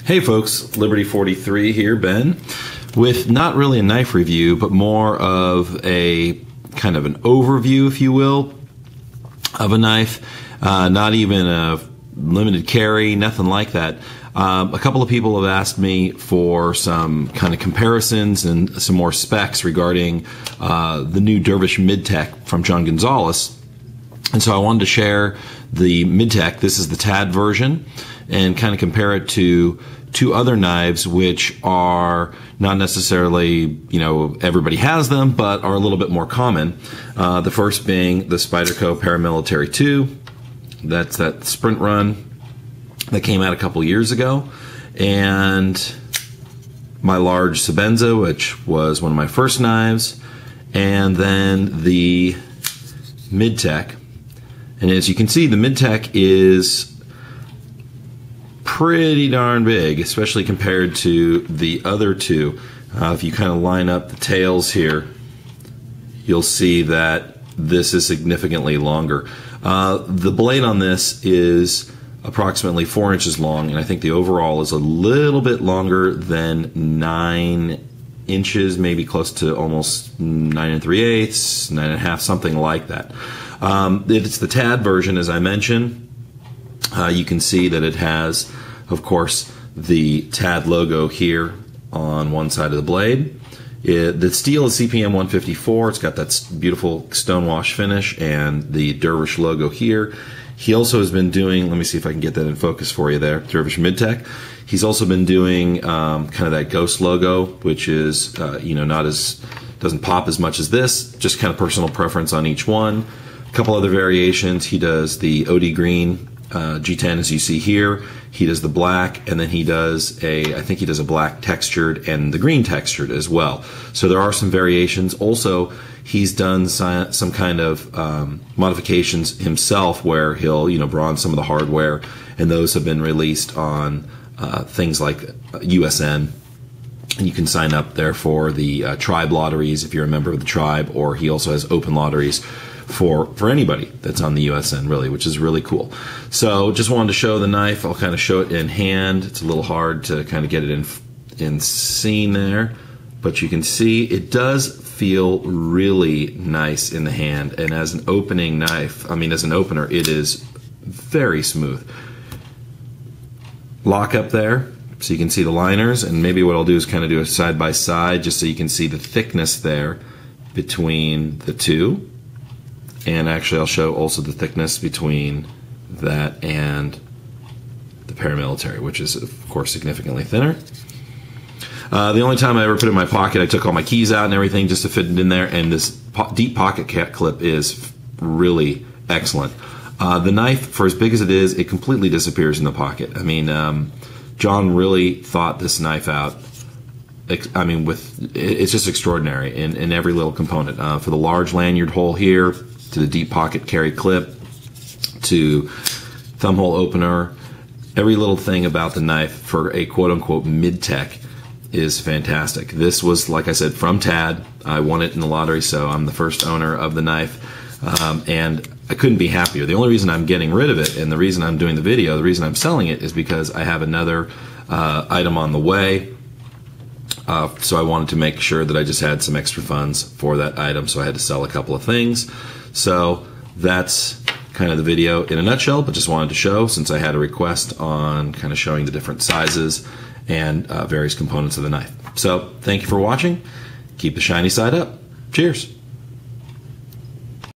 Hey folks, Liberty 43 here, Ben, with not really a knife review, but more of a kind of an overview, if you will, of a knife. Not even a limited carry, nothing like that. A couple of people have asked me for some kind of comparisons and some more specs regarding the new Dervish Mid-Tech from John Gonzalez. And so I wanted to share the Mid-Tech. This is the TAD version, and kind of compare it to two other knives which are not necessarily, everybody has them, but are a little bit more common. The first being the Spyderco Paramilitary 2. That's that sprint run that came out a couple years ago. And my large Sebenza, which was one of my first knives. And then the Mid-Tech. And as you can see, the Mid-Tech is pretty darn big, especially compared to the other two. If you kind of line up the tails here, you'll see that this is significantly longer. The blade on this is approximately 4 inches long, and I think the overall is a little bit longer than 9 inches, maybe close to almost 9 3/8, 9.5, something like that. It's the TAD version, as I mentioned. You can see that it has, of course, the TAD logo here on one side of the blade. The steel is CPM 154. It's got that beautiful stonewash finish and the Dervish logo here. He also has been doing, let me see if I can get that in focus for you there, Dervish Mid-Tech. He's also been doing kind of that ghost logo, which is, not as, doesn't pop as much as this, just kind of personal preference on each one. A couple other variations. He does the OD green G10, as you see here. He does the black, and then he does I think he does a black textured and the green textured as well. So there are some variations. Also, he's done some kind of modifications himself where he'll, bronze some of the hardware, and those have been released on things like USN. And you can sign up there for the tribe lotteries if you're a member of the tribe, or he also has open lotteries for anybody that's on the USN, really, which is really cool. So just wanted to show the knife. I'll kind of show it in hand. It's a little hard to kind of get it in scene there, but you can see it does feel really nice in the hand. And as an opening knife, as an opener, it is very smooth. Lock up there, so you can see the liners, and maybe what I'll do is kind of do a side by side just so you can see the thickness there between the two. And actually I'll show also the thickness between that and the Paramilitary, which is of course significantly thinner. The only time I ever put it in my pocket, I took all my keys out and everything just to fit it in there, and this deep pocket clip is really excellent. The knife, for as big as it is, it completely disappears in the pocket. John really thought this knife out. It's just extraordinary in every little component. For the large lanyard hole here, to the deep pocket carry clip, to thumb hole opener, every little thing about the knife for a quote-unquote mid-tech is fantastic. This was, like I said, from TAD. I won it in the lottery, so I'm the first owner of the knife, and I couldn't be happier. The only reason I'm getting rid of it, and the reason I'm doing the video, the reason I'm selling it, is because I have another item on the way. So I wanted to make sure that I just had some extra funds for that item, so I had to sell a couple of things. So that's kind of the video in a nutshell, but just wanted to show, since I had a request on kind of showing the different sizes and various components of the knife. So thank you for watching. Keep the shiny side up. Cheers.